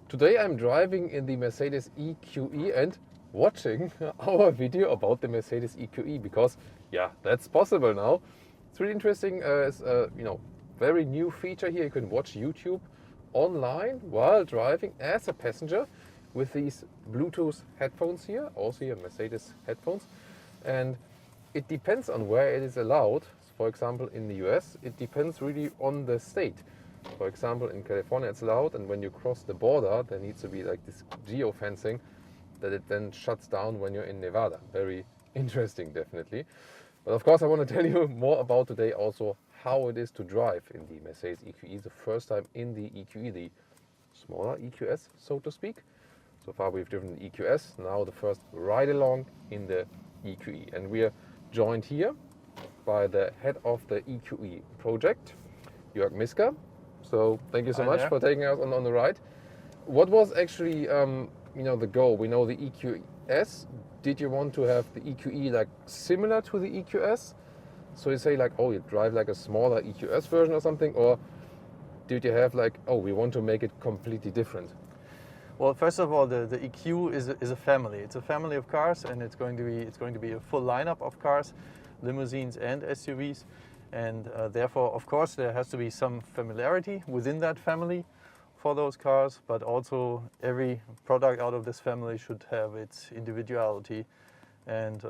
Today I'm driving in the Mercedes EQE and watching our video about the Mercedes EQE because, yeah, that's possible now. It's really interesting. It's a very new feature here. You can watch YouTube online while driving as a passenger with these Bluetooth headphones here, also here Mercedes headphones. And it depends on where it is allowed. For example, in the US, it depends really on the state. For example, in California it's allowed, and when you cross the border, there needs to be like this geo-fencing that it then shuts down when you're in Nevada. Very interesting, definitely. But of course, I want to tell you more about today also how it is to drive in the Mercedes EQE, the first time in the EQE, the smaller EQS, so to speak. So far we've driven the EQS, now the first ride-along in the EQE. And we are joined here by the head of the EQE project, Jörg Miska. So thank you so much for taking us on the ride. What was actually the goal? We know the EQS. Did you want to have the EQE like similar to the EQS? So you say like, oh, you drive like a smaller EQS version or something, or did you have like, oh, we want to make it completely different? Well, first of all, the EQ is a family. It's a family of cars, and it's going to be a full lineup of cars, limousines and SUVs. And therefore, of course, there has to be some familiarity within that family for those cars, but also every product out of this family should have its individuality. And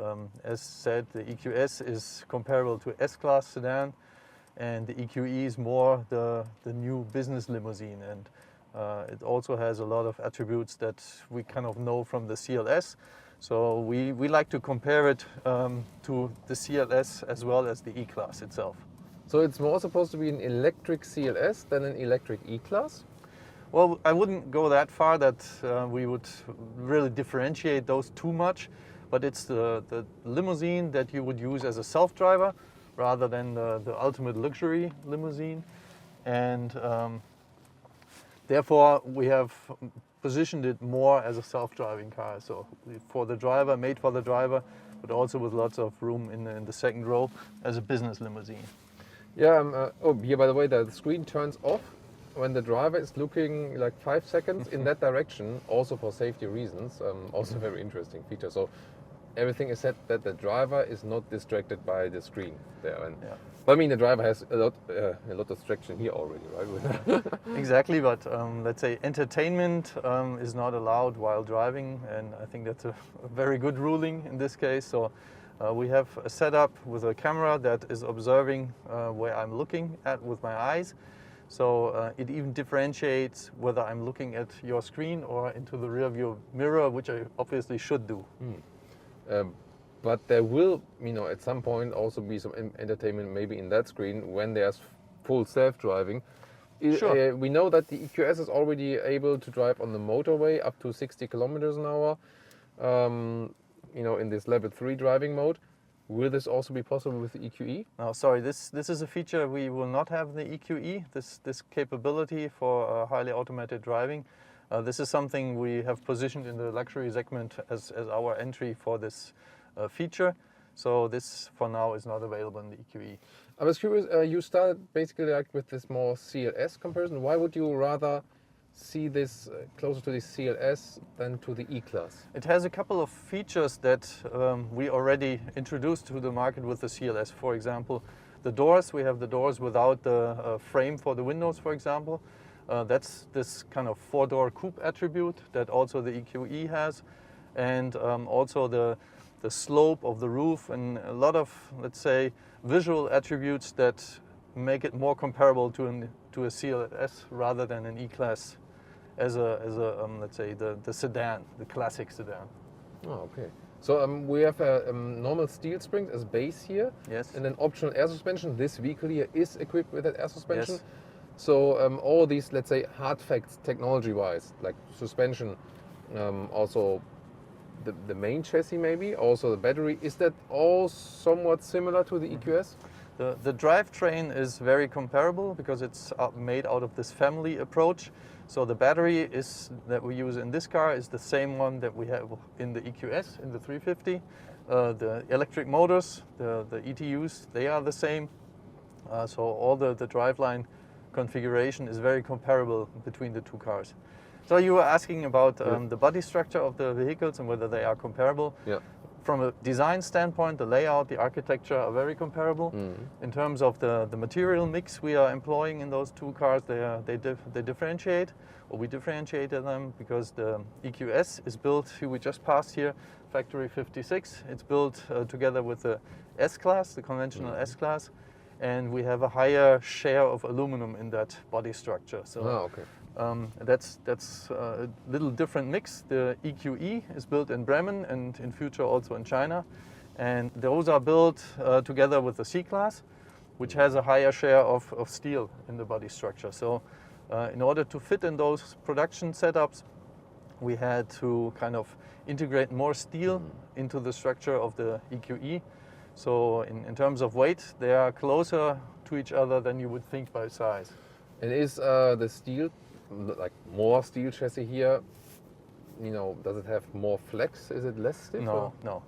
as said, the EQS is comparable to S-Class sedan, and the EQE is more the new business limousine. And it also has a lot of attributes that we kind of know from the CLS. So we like to compare it to the CLS as well as the E-Class itself. So it's more supposed to be an electric CLS than an electric E-Class? Well, I wouldn't go that far that we would really differentiate those too much, but it's the limousine that you would use as a self-driver rather than the ultimate luxury limousine. And therefore we have positioned it more as a self-driving car, so for the driver, made for the driver, but also with lots of room in the second row as a business limousine. Yeah, here by the way, the screen turns off when the driver is looking like 5 seconds in that direction, also for safety reasons, also a very interesting feature. So everything is set that the driver is not distracted by the screen there. And but I mean, the driver has a lot of distraction here already, right? Exactly, but let's say entertainment is not allowed while driving, and I think that's a very good ruling in this case. So we have a setup with a camera that is observing where I'm looking at with my eyes. So it even differentiates whether I'm looking at your screen or into the rear view mirror, which I obviously should do. But there will, at some point also be some entertainment maybe in that screen when there's full self-driving. Sure. We know that the EQS is already able to drive on the motorway up to 60 kilometers an hour, in this level 3 driving mode. Will this also be possible with the EQE? No, sorry, this is a feature we will not have in the EQE, this capability for highly automated driving. This is something we have positioned in the luxury segment as our entry for this feature. So this, for now, is not available in the EQE. I was curious, you started basically like with this more CLS comparison. Why would you rather see this closer to the CLS than to the E-Class? It has a couple of features that we already introduced to the market with the CLS. For example, the doors. We have the doors without the frame for the windows, for example. That's this kind of 4-door coupe attribute that also the EQE has. And also the slope of the roof and a lot of, let's say, visual attributes that make it more comparable to a CLS rather than an E-Class as let's say, the sedan, the classic sedan. Oh, okay. So we have normal steel springs as base here. Yes. And then optional air suspension. This vehicle here is equipped with that air suspension. Yes. So all these, let's say, hard facts technology-wise, like suspension, also the main chassis maybe, also the battery, is that all somewhat similar to the EQS? The drivetrain is very comparable because it's made out of this family approach. So the battery that we use in this car is the same one that we have in the EQS, in the 350. The electric motors, the ETUs, they are the same. So all the driveline configuration is very comparable between the two cars. So you were asking about Yeah. the body structure of the vehicles and whether they are comparable. Yeah. From a design standpoint, the layout, the architecture are very comparable. In terms of the material mix we are employing in those two cars, they differentiate, or we differentiated them because the EQS is built, we just passed here, factory 56. It's built together with the S-Class, the conventional S-Class, and we have a higher share of aluminum in that body structure. So Okay. that's a little different mix. The EQE is built in Bremen and in future also in China. And those are built together with the C-Class, which has a higher share of steel in the body structure. So in order to fit in those production setups, we had to kind of integrate more steel into the structure of the EQE. So in terms of weight, they are closer to each other than you would think by size. And is the steel, like more steel chassis here, does it have more flex? Is it less stiff? No.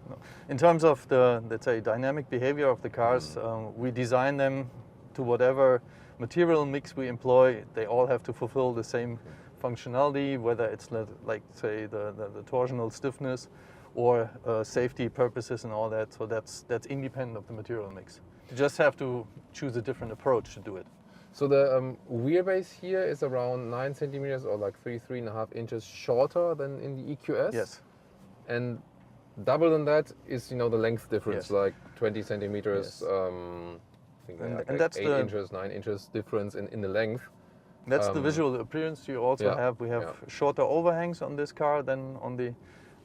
In terms of the, let's say, dynamic behavior of the cars, we design them to whatever material mix we employ. They all have to fulfill the same functionality, whether it's like, say, the torsional stiffness or safety purposes and all that. So that's independent of the material mix. You just have to choose a different approach to do it. So the wheelbase here is around 9 centimeters or like 3.5 inches shorter than in the EQS. Yes. And double than that is, the length difference, Yes. like 20 centimeters. Yes. I think And like that's 8 the- inches, 9 inches difference in the length. That's the visual appearance you also yeah, have. We have shorter overhangs on this car than on the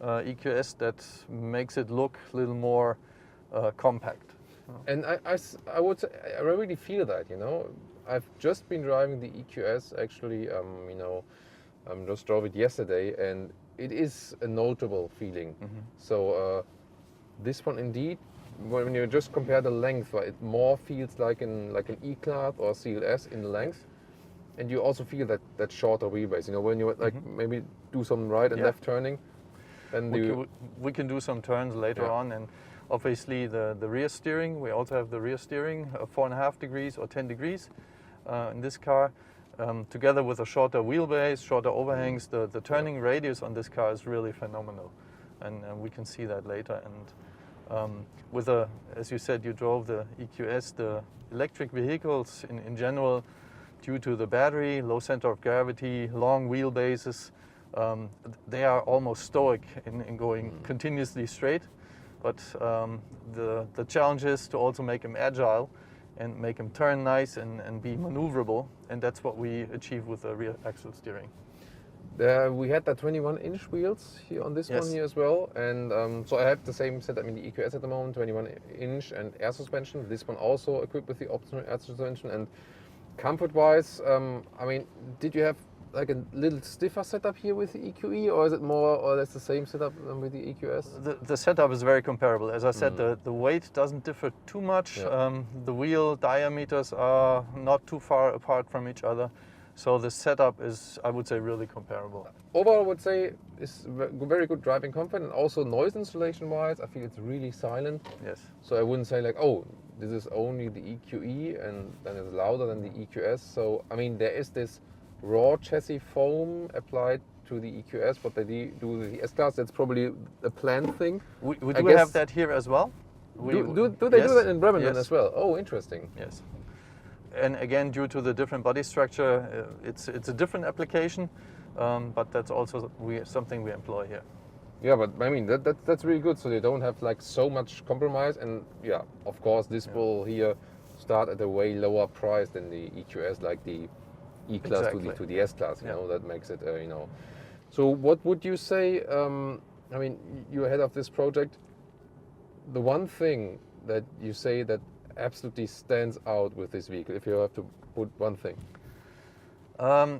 EQS. That makes it look a little more compact. And I would say, I really feel that, I've just been driving the EQS actually, just drove it yesterday, and it is a notable feeling. So this one indeed, when you just compare the length, it more feels like an E-Class or CLS in length, and you also feel that shorter wheelbase. When you maybe do some right and left turning, then we can do some turns later on, and obviously the rear steering. We also have the rear steering, 4.5 degrees or 10 degrees in this car. Together with a shorter wheelbase, shorter overhangs, the turning radius on this car is really phenomenal, and we can see that later. And as you said, you drove the EQS. The electric vehicles in general, due to the battery, low center of gravity, long wheelbases, they are almost stoic in going continuously straight. But the challenge is to also make them agile and make them turn nice and be maneuverable, and that's what we achieve with the rear axle steering. We had the 21-inch wheels here on this one here as well, and so I have the same setup in the EQS at the moment, 21-inch and air suspension. This one also equipped with the optional air suspension. And comfort-wise, did you have like a little stiffer setup here with the EQE, or is it more or less the same setup with the EQS? The setup is very comparable. As I said, the weight doesn't differ too much. The wheel diameters are not too far apart from each other. So the setup is, I would say, really comparable. Overall, I would say it's very good driving comfort, and also noise insulation-wise, I feel it's really silent. Yes. So I wouldn't say like, oh, this is only the EQE and then it's louder than the EQS. So there is this raw chassis foam applied to the EQS, what they do with the S-Class. That's probably a planned thing. We do have that here as well. Do they do that in Bremen then as well? Oh, interesting. Yes. And again, due to the different body structure, it's a different application, but that's also something we employ here. Yeah, but that's really good. So they don't have like so much compromise, and of course this will here start at a way lower price than the EQS, like the E-Class to the S-Class. You know, that makes it So what would you say? You're head of this project. The one thing that you say that absolutely stands out with this vehicle, if you have to put one thing?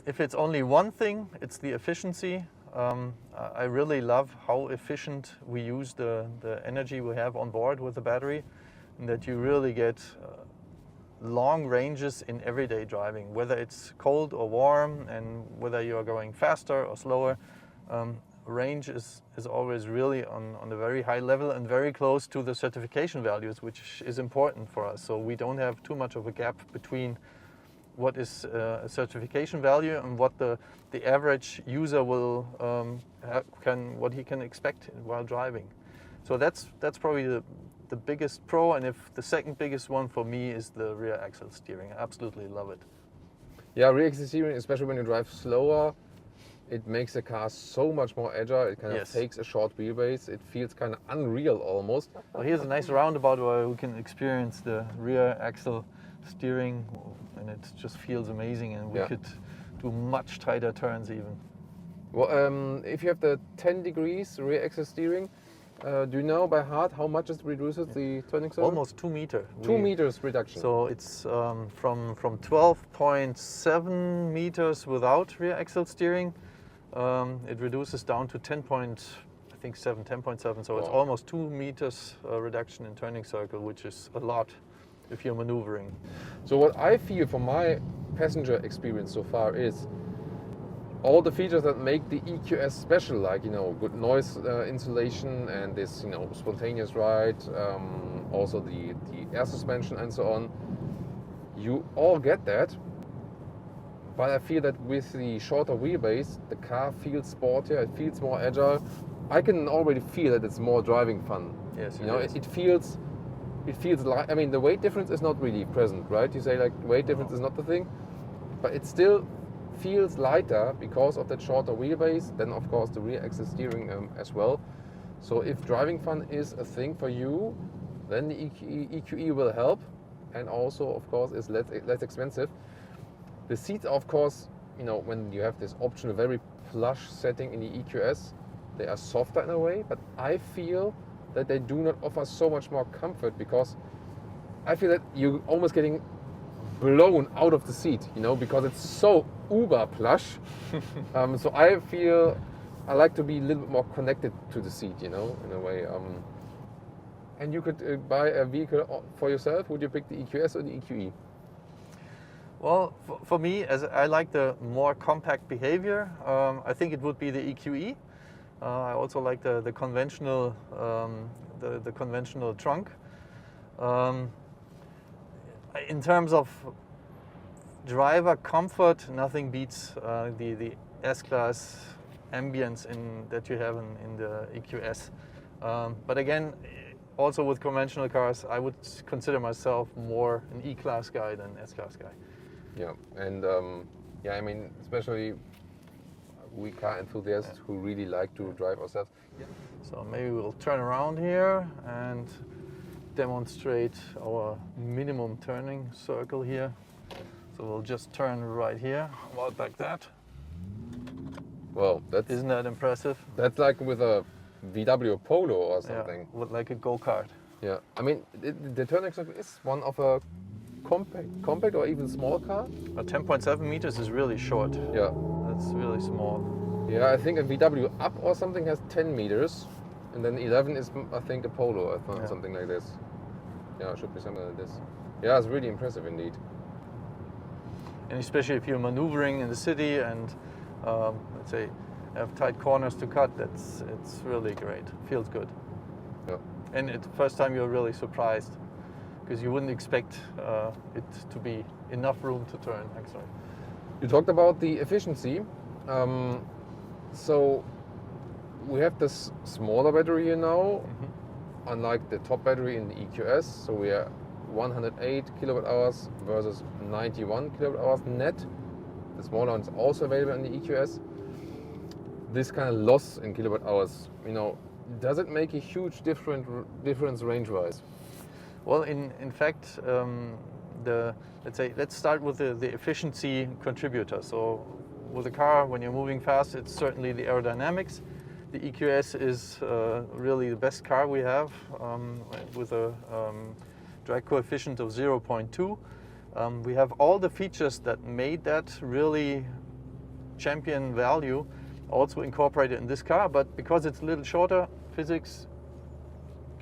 If it's only one thing, it's the efficiency. I really love how efficient we use the energy we have on board with the battery, and that you really get long ranges in everyday driving, whether it's cold or warm, and whether you are going faster or slower. Range is always really on a very high level and very close to the certification values, which is important for us. So we don't have too much of a gap between what is a certification value and what the average user will what he can expect while driving. So that's probably the biggest pro, and if the second biggest one for me is the rear axle steering. I absolutely love it. Yeah, rear axle steering, especially when you drive slower, it makes the car so much more agile. It kind of takes a short wheelbase. It feels kind of unreal almost. Well, here's a nice roundabout where we can experience the rear axle steering, and it just feels amazing, and we could do much tighter turns even. Well, if you have the 10 degrees rear axle steering, do you know by heart how much it reduces the turning circle? Almost 2 meters. 2 meters reduction. So it's from 12.7 meters without rear axle steering. It reduces down to 10.7. So it's almost 2 meters reduction in turning circle, which is a lot if you're maneuvering. So what I feel from my passenger experience so far is all the features that make the EQS special, like good noise insulation and this spontaneous ride, also the air suspension and so on. You all get that, but I feel that with the shorter wheelbase, the car feels sportier, it feels more agile. I can already feel that it's more driving fun. Yes, it feels like, I mean, the weight difference is not really present, right? You say like weight difference is not the thing, but it still feels lighter because of that shorter wheelbase. Then of course the rear axle steering as well. So if driving fun is a thing for you, then the EQE will help, and also of course is less expensive. The seats are, of course, when you have this optional very plush setting in the EQS, they are softer in a way, but I feel that they do not offer so much more comfort, because I feel that you're almost getting blown out of the seat, because it's so uber plush. So I feel I like to be a little bit more connected to the seat, in a way. And you could buy a vehicle for yourself. Would you pick the EQS or the EQE? Well, for me, as I like the more compact behavior, I think it would be the EQE. I also like the conventional the conventional trunk. In terms of driver comfort, nothing beats the S-Class ambience that you have in the EQS. But again, also with conventional cars, I would consider myself more an E-Class guy than S-Class guy. Yeah, and I mean, especially we car enthusiasts who really like to drive ourselves. Yeah. So maybe we'll turn around here and demonstrate our minimum turning circle here. So we'll just turn right here, about like that. Well, isn't that impressive? That's like with a VW Polo or something. Yeah, with like a go-kart. Yeah, I mean, the turning circle is one of a compact or even small car. 10.7 meters is really short. Yeah. That's really small. Yeah, I think a VW Up or something has 10 meters, and then 11 is, I think, a Polo, something like this. Yeah, it should be something like this. Yeah, it's really impressive indeed. And especially if you're maneuvering in the city and, let's say, have tight corners to cut, it's really great. Feels good. Yeah. And it's the first time you're really surprised, because you wouldn't expect it to be enough room to turn, actually. You talked about the efficiency. So we have this smaller battery here now, unlike the top battery in the EQS. So we are 108 kilowatt hours versus 91 kilowatt hours net. The smaller one is also available in the EQS. This kind of loss in kilowatt hours, does it make a huge difference range-wise? Well, in fact, let's start with the efficiency contributor. So with a car, when you're moving fast, it's certainly the aerodynamics. The EQS is really the best car we have, with a drag coefficient of 0.2. We have all the features that made that really champion value also incorporated in this car, but because it's a little shorter, physics,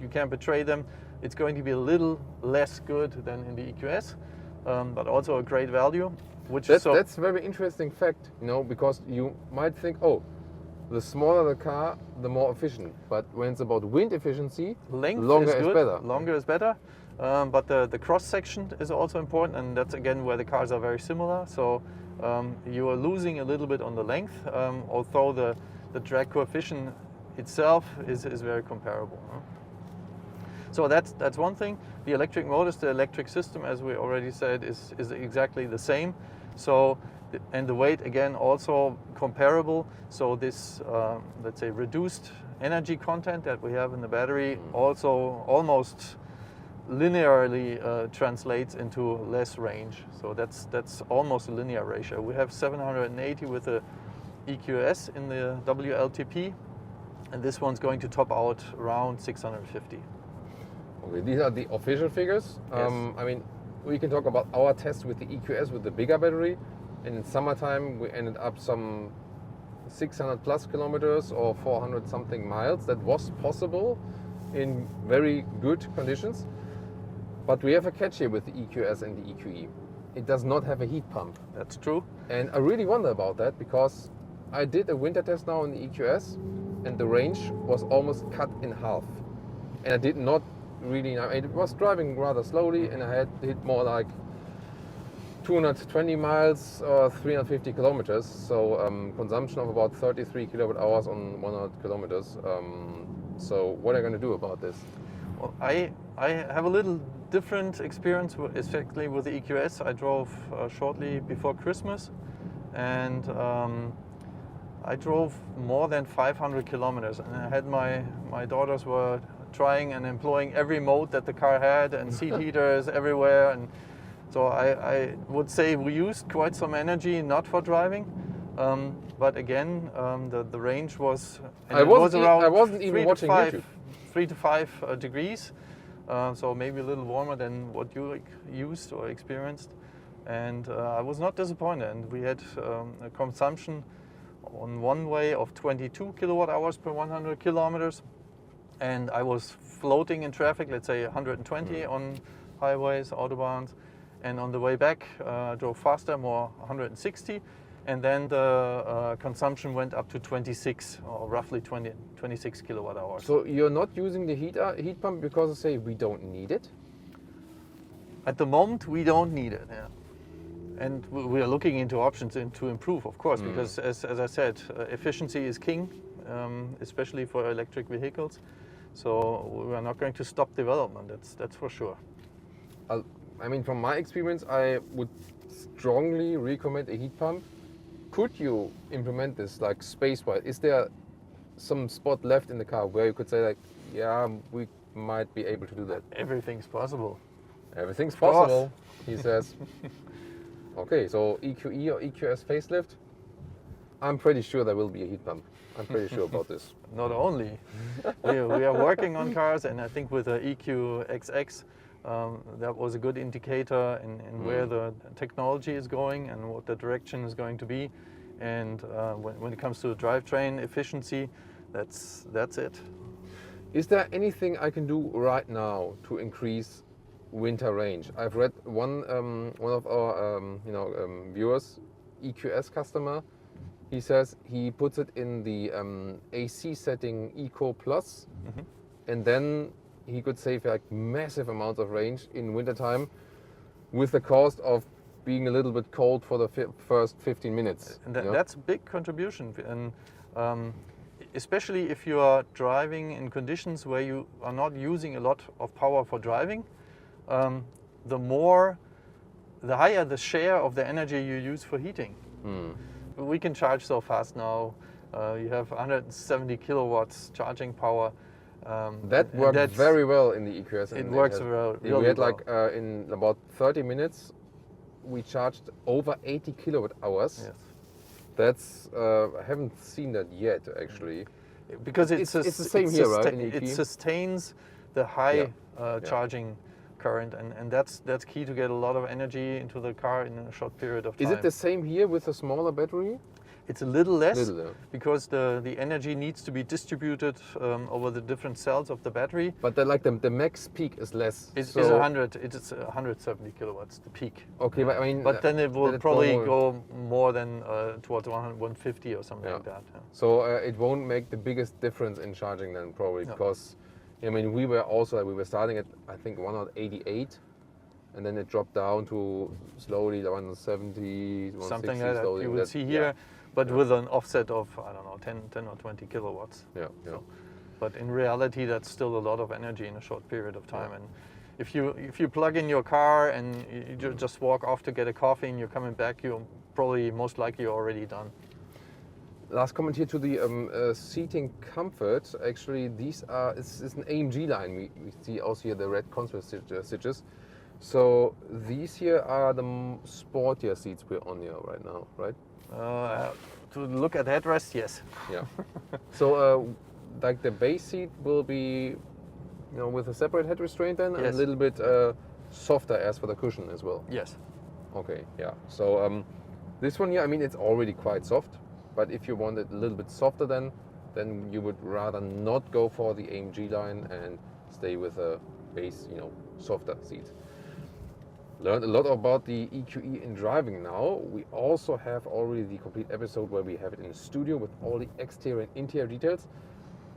you can't betray them, it's going to be a little less good than in the EQS, but also a great value. That's a very interesting fact, because you might think, oh, the smaller the car, the more efficient. But when it's about wind efficiency, length longer is better. Longer is better. but the cross section is also important, and that's again where the cars are very similar. So you are losing a little bit on the length, although the drag coefficient itself is very comparable. So that's one thing. The electric motors, the electric system, as we already said, is exactly the same. So, and the weight again also comparable. So this, let's say, reduced energy content that we have in the battery also almost linearly translates into less range. So that's almost a linear ratio. We have 780 with the EQS in the WLTP, and this one's going to top out around 650. Okay, these are the official figures. Yes. I mean, we can talk about our test with the EQS with the bigger battery. And in summertime, we ended up some 600 plus kilometers or 400 something miles. That was possible in very good conditions. But we have a catch here with the EQS and the EQE. It does not have a heat pump. That's true. And I really wonder about that, because I did a winter test now in the EQS and the range was almost cut in half. And I did not really, it was driving rather slowly, and I had hit more like 220 miles or 350 kilometers. So consumption of about 33 kilowatt hours on 100 kilometers. So what are you going to do about this? Well, I have a little different experience, especially with the EQS. I drove shortly before Christmas, and I drove more than 500 kilometers, and I had my daughters were trying and employing every mode that the car had, and seat heaters everywhere, and so I would say we used quite some energy, not for driving, but again the range was, and I wasn't even watching YouTube. 3 to 5 degrees, so maybe a little warmer than what you used or experienced, and I was not disappointed. And we had a consumption on one way of 22 kilowatt hours per 100 kilometers, and I was floating in traffic, let's say 120 on highways, autobahns, and on the way back I drove faster, more 160, and then the consumption went up to 26, or roughly 26 kilowatt hours. So you're not using the heat pump because you say we don't need it? At the moment we don't need it, yeah. And we are looking into options to improve, of course, because as I said, efficiency is king, especially for electric vehicles. So we are not going to stop development, that's for sure. I mean, from my experience, I would strongly recommend a heat pump. Could you implement this like space-wide? Is there some spot left in the car where you could say like, yeah, we might be able to do that? Everything's possible. Everything's possible, he says. Okay, so EQE or EQS facelift? I'm pretty sure there will be a heat pump. I'm pretty sure about this. Not only. we are working on cars, and I think with the EQXX, that was a good indicator in where the technology is going and what the direction is going to be. And when it comes to the drivetrain efficiency, that's it. Is there anything I can do right now to increase winter range? I've read one of our viewers, EQS customer. He says he puts it in the AC setting Eco Plus, and then he could save like massive amounts of range in wintertime with the cost of being a little bit cold for the first 15 minutes. And that's a big contribution, and especially if you are driving in conditions where you are not using a lot of power for driving, the higher the share of the energy you use for heating. We can charge so fast now. You have 170 kilowatts charging power. That worked very well in the EQS. It works well. We had like in about 30 minutes, we charged over 80 kilowatt hours. Yes. That's I haven't seen that yet actually. Because it's the same here, right? In It EQE? sustains the high charging current, and that's key to get a lot of energy into the car in a short period of time. Is it the same here with a smaller battery? It's a little less, yeah. because the energy needs to be distributed over the different cells of the battery. But the max peak is less. It's 170 kilowatts, the peak. Okay, but I mean, but then it will probably go more than towards 150 or something like that. Yeah. So it won't make the biggest difference in charging then, probably, because I mean, we were starting at, I think, 188, and then it dropped down to slowly 170, 160. Something like that slowly. you will see here, but with an offset of, I don't know, 10 or 20 kilowatts. Yeah, yeah. So, but in reality, that's still a lot of energy in a short period of time. Yeah. And if you plug in your car and you just walk off to get a coffee and you're coming back, you're probably most likely already done. Last comment here to the seating comfort. Actually, these are, it's an AMG line. We see also here the red console stitches. So these here are the sportier seats we're on here right now, right? To look at headrest, yes. Yeah. So like the base seat will be, you know, with a separate head restraint then, and Yes. a little bit softer as for the cushion as well. Yes. Okay, yeah. So this one here, I mean, it's already quite soft, but if you want it a little bit softer then you would rather not go for the AMG line and stay with a base, you know, softer seat. Learned a lot about the EQE in driving now. We also have already the complete episode where we have it in the studio with all the exterior and interior details.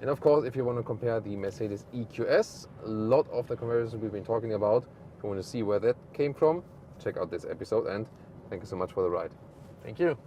And of course, if you want to compare the Mercedes EQS, a lot of the comparisons we've been talking about, if you want to see where that came from, check out this episode, and thank you so much for the ride. Thank you.